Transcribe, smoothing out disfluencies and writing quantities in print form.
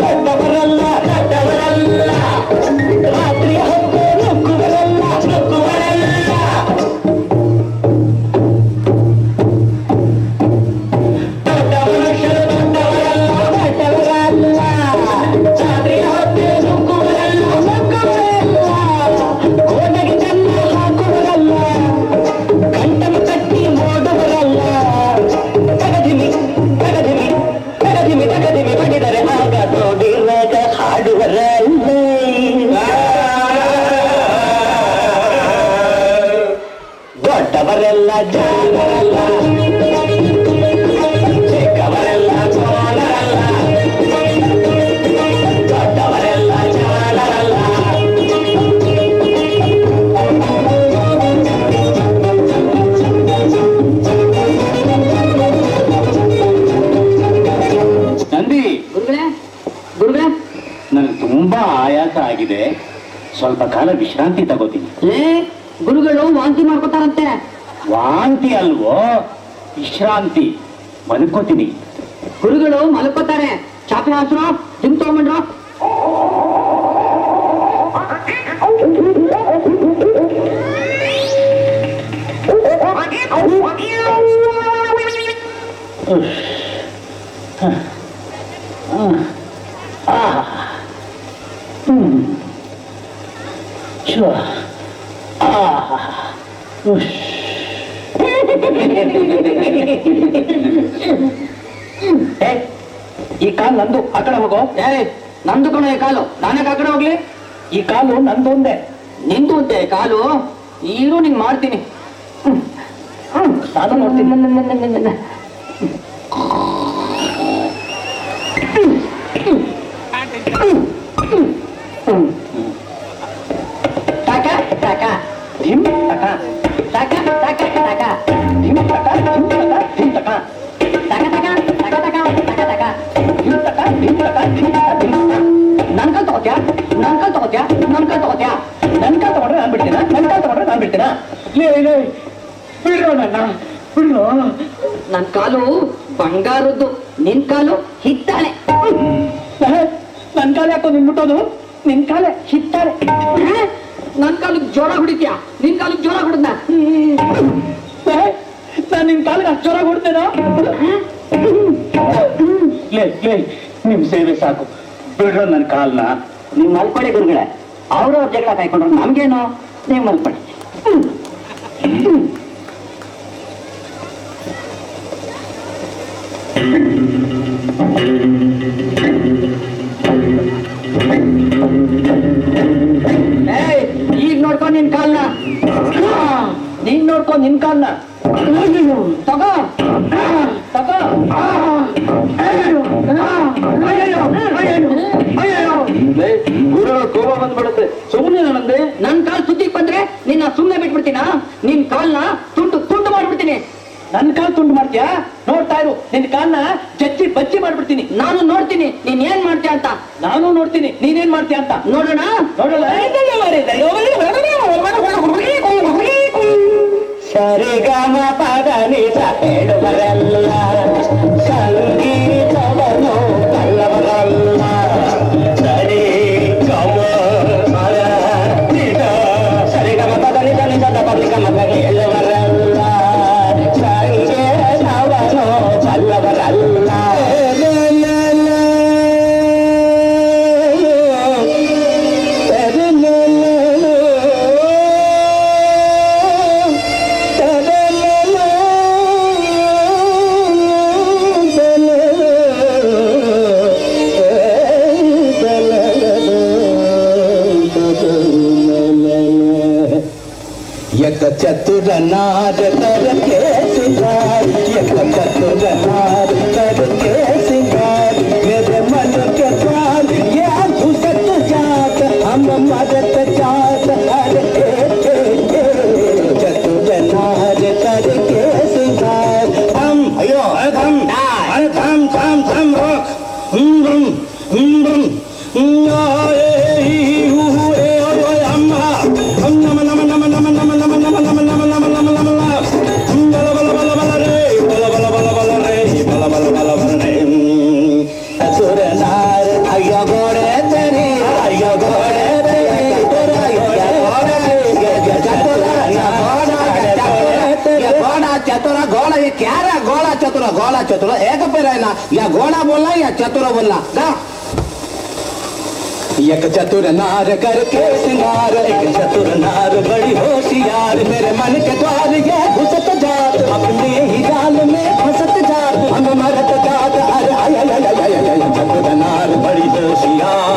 ದೊಡ್ಡವರಲ್ಲ ದೊಡ್ಡವರಲ್ಲ ರಾತ್ರಿ ಹೊತ್ತು ನುಗ್ಗುವರಲ್ಲ ನುಗ್ಗುವರಲ್ಲ ದೊಡ್ಡ ಮನುಷ್ಯರು ದೊಡ್ಡವರಲ್ಲ ದೊಡ್ಡವರಲ್ಲ ರಾತ್ರಿ ಹೊತ್ತು ನುಗ್ಗುವರಲ್ಲ ನುಗ್ಗುವರಲ್ಲ ಕೋಟೆಗೆ ಚೆನ್ನ ಹಾಕುವರಲ್ಲ ಕಂಠಮ ಕಟ್ಟಿ ಮೋಡುವರಲ್ಲ ತಗದಿಮಿ ತಗದಿಮಿ ತಗದಿಮಿ ತಗದಿಮಿ ಬಡಿದರೆ ಆಗ ನೋಡಿರಾಗ ಹಾಡುವರಲ್ಲ ದೊಡ್ಡವರೆಲ್ಲ ಜಾಣರಲ್ಲ ಚಿಕ್ಕವರೆಲ್ಲ ಸೋಣರಲ್ಲ ದೊಡ್ಡವರೆಲ್ಲ ಜಾಣರಲ್ಲ ನಂದಿ ಗುರುಗಳೇ ಗುರುಗಳೇ ನನಗೆ ತುಂಬಾ ಆಯಾಸ ಆಗಿದೆ ಸ್ವಲ್ಪ ಕಾಲ ವಿಶ್ರಾಂತಿ ತಗೋತೀನಿ ಲೇ ಗುರುಗಳು ವಾಂತಿ ಮಾಡ್ಕೊತಾರಂತೆ. ವಾಂತಿ ಅಲ್ವೋ ವಿಶ್ರಾಂತಿ ಮಲ್ಕೋತೀನಿ ಗುರುಗಳು ಮಲ್ಕೋತಾರೆ. ಚಾಪೆ ಹಾಸ್ರು ಜಿಮ್ ತಗೊಂಡ್ರು. ಈ ಕಾಲು ನಂದು ಆ ಕಡೆ ಹೋಗೋ. ನಂದು ಕಣ ಈ ಕಾಲು, ನಾನೇ ಆ ಕಡೆ ಹೋಗ್ಲಿ? ಈ ಕಾಲು ನಂದು ಒಂದೇ. ನಿಂದು ಅಂತೆ ಕಾಲು? ಈರು ನಿಂಗೆ ಮಾಡ್ತೀನಿ. ನಾನು ನೋಡ್ತೀನಿ. ಟಕ ಟಕ ಧಿಮ್ ಟಕ ಟಕ ಟಕ ಟಕ ಧಿಮ್ ಟಕ ಧಿಮ್ ಟಕ ಧಿಮ್ ಟಕ ಟಕ ಟಕ ಟಕ ಟಕ ಟಕ ಟಕ ಧಿಮ್ ಟಕ ಧಿಮ್ ಟಕ ಧಿಮ್ ಟಕ ಧಿಮ್ ಟಕ. ನನ್ ಕಲ್ ತಗೋತ್ಯಾ ನನ್ ಕಲ್ ತಗೋತ್ಯಾ ನನ್ ಕಲ್ ತಗೋತ್ಯಾ? ನನ್ ಕಾಲ್ ತಗೊಂಡ್ರೆ ನಾನ್ ಬಿಡ್ತೀನ, ನನ್ ಕಾಲ್ ತಗೊಂಡ್ರೆ ನಾನ್ ಬಿಡ್ತೀನ. ಲೇ ಬಿಡ್ರೋ ನನ್ನ ಬಿಡ್ರೋ. ನನ್ ಕಾಲು ಬಂಗಾರದ್ದು, ನಿನ್ ಕಾಲು ಹಿತ್ತಾಳೆ. ನನ್ ಕಾಲ ಯಾಕೋ ನಿನ್ ಮುಟ್ಟೋದು? ನಿನ್ ಕಾಲ ಹಿತ್ತಾಳೆ. ನನ್ ಕಾಲಿಗೆ ಜ್ವರ ಹೊಡಿತ್ಯಾ, ನಿನ್ ಕಾಲಿಗೆ ಜ್ವರ ಹೊಡೆದ? ನಾನ್ ನಿನ್ ಕಾಲಿಗೆ ಅಷ್ಟು ಜ್ವರ ಹೊಡ್ತೇನೋ? ಲೇ ನಿಮ್ ಸೇವೆ ಸಾಕು, ಬಿಡ್ರೋ ನನ್ ಕಾಲ್ನ. ನೀವ್ ಮಲ್ಕೊಳ್ಳಿ ಗುರುಗಳೇ, ಅವ್ರವ್ರ ಜಗಳ ಕಾಯ್ಕೊಂಡ್ರು ನಮ್ಗೇನು, ನೀವ್ ಮಲ್ಕೊಳ್ಳಿ. ಈಗ ನೋಡ್ಕೊ ನಿನ್ ಕಾಲ್ನ, ನೀನ್ ನೋಡ್ಕೊ ನಿನ್ ಕಾಲ್ನ. ತಗೋ ತಗೋ. ಗುರುಗಳ ಕೋಪ ಬಂದ್ಬಿಡುತ್ತೆ, ಸುಮ್ಮನೆ ನಂದೆ. ನನ್ ಕಾಲ್ ಸುದ್ದಿಗೆ ಬಂದ್ರೆ ನಿನ್ನ ಸುಮ್ಮನೆ ಬಿಟ್ಬಿಡ್ತೀನ? ನಿನ್ ಕಾಲ್ನ ತುಂಡು ತುಂಡು ಮಾಡ್ಬಿಡ್ತೀನಿ. ನನ್ ಕಾಲ್ ತುಂಡು ಮಾಡ್ತೀಯಾ? ನೋಡ್ತಾ ಇರು, ನಿನ್ ಕಾಲ್ನ ಜಜ್ಜಿ ಬಜ್ಜಿ ಮಾಡ್ಬಿಡ್ತೀನಿ. ನಾನು ನೋಡ್ತೀನಿ ನೀನ್ ಏನ್ ಮಾಡ್ತೀಯ ಅಂತ. ನಾನು ನೋಡ್ತೀನಿ ನೀನೇನ್ ಮಾಡ್ತೀಯ ಅಂತ. ನೋಡೋಣ ನೋಡಲ್ಲ. ಸರಿಗಮ ಪದನಿಸ ಹೇಳುವರಲ್ಲ, ಸಂಗೀತವನ್ನು ಕಲ್ಲವರಲ್ಲ. ಸರಿ ಗಮ ಪದನಿಸ ಸರಿಗಮ ಪದನಿಸ ನಿಜದ ಪದಿಗಮ ಹೇಳುವರಲ್ಲ, ಸಂಗೀತವನ್ನು ಕಲ್ಲವರಲ್ಲ. चतुर नार कर के सिंगार, एक चतुर नार कर के सिंगार, मेरे मन के द्वार ये घुसत जात, हम मरत जात हर एक चतुर नार कर के सिंगार. हम अयो थम अरे थम थम थम रोक. चतुर गोला चतुर एक पे रहना या घोड़ा बोलना या चतुर बोलना ना एक चतुर नार करके सिंगार एक चतुर नार बड़ी होशियार मेरे मन के द्वार ये घुसत जात अपने ही जाल में फंसत जात हम मरत जात अरे आय आय आय आय आय चतुर नार बड़ी होशियार